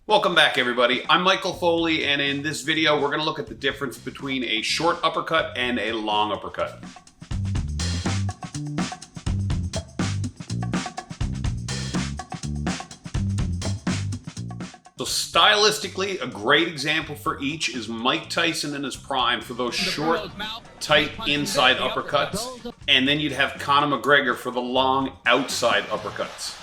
Welcome back, everybody. I'm Michael Foley, and in this video, we're going to look at the difference between a short uppercut and a long uppercut. So stylistically, a great example for each is Mike Tyson in his prime for those short, tight inside uppercuts. And then you'd have Conor MacGregor for the long outside uppercuts.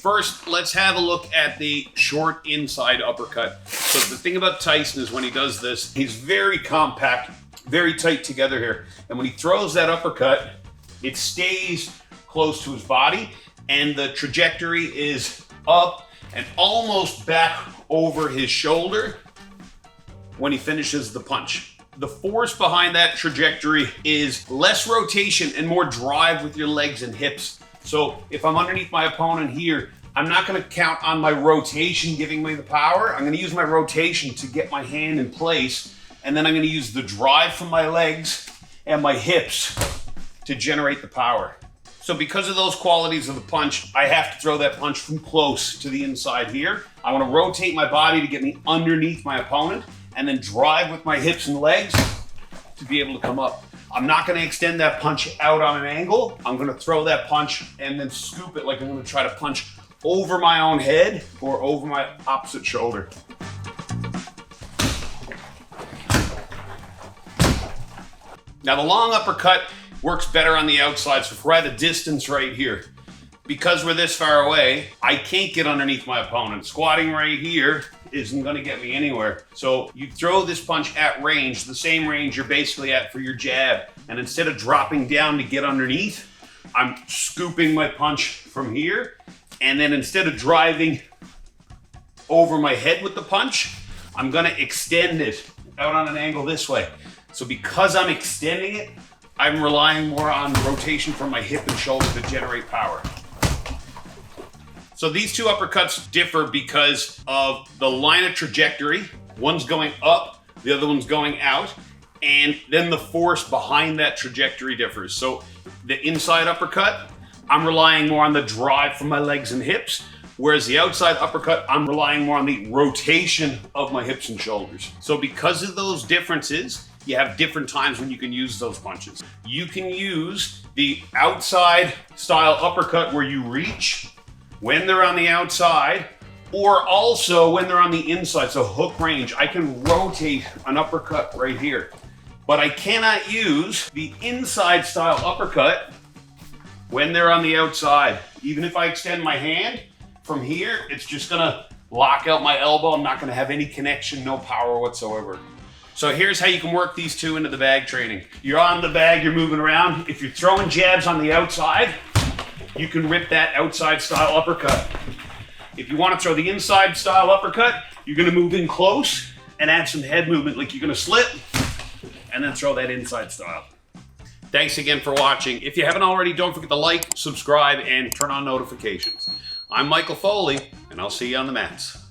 First, let's have a look at the short inside uppercut. So the thing about Tyson is when he does this, he's very compact, very tight together here. And when he throws that uppercut, it stays close to his body and the trajectory is up and almost back over his shoulder when he finishes the punch. The force behind that trajectory is less rotation and more drive with your legs and hips. So if I'm underneath my opponent here, I'm not going to count on my rotation giving me the power. I'm going to use my rotation to get my hand in place, and then I'm going to use the drive from my legs and my hips to generate the power. So because of those qualities of the punch, I have to throw that punch from close to the inside here. I want to rotate my body to get me underneath my opponent and then drive with my hips and legs to be able to come up. I'm not going to extend that punch out on an angle. I'm going to throw that punch and then scoop it like I'm going to try to punch over my own head or over my opposite shoulder. Now the long uppercut works better on the outside. So if we're at a distance right here, because we're this far away, I can't get underneath my opponent. Squatting right here isn't going to get me anywhere. So you throw this punch at range, the same range you're basically at for your jab. And instead of dropping down to get underneath, I'm scooping my punch from here. And then instead of driving over my head with the punch, I'm going to extend it out on an angle this way. So because I'm extending it, I'm relying more on rotation from my hip and shoulder to generate power. So these two uppercuts differ because of the line of trajectory. One's going up, the other one's going out, and then the force behind that trajectory differs. So the inside uppercut, I'm relying more on the drive from my legs and hips, whereas the outside uppercut, I'm relying more on the rotation of my hips and shoulders. So because of those differences, you have different times when you can use those punches. You can use the outside style uppercut where you reach when they're on the outside, or also when they're on the inside, so hook range. I can rotate an uppercut right here, but I cannot use the inside style uppercut when they're on the outside. Even if I extend my hand from here, it's just gonna lock out my elbow. I'm not gonna have any connection, no power whatsoever. So here's how you can work these two into the bag training. You're on the bag, you're moving around. If you're throwing jabs on the outside, you can rip that outside style uppercut. If you want to throw the inside style uppercut, you're going to move in close and add some head movement, like you're going to slip and then throw that inside style. Thanks again for watching. If you haven't already, don't forget to like, subscribe, and turn on notifications. I'm Michael Foley, and I'll see you on the mats.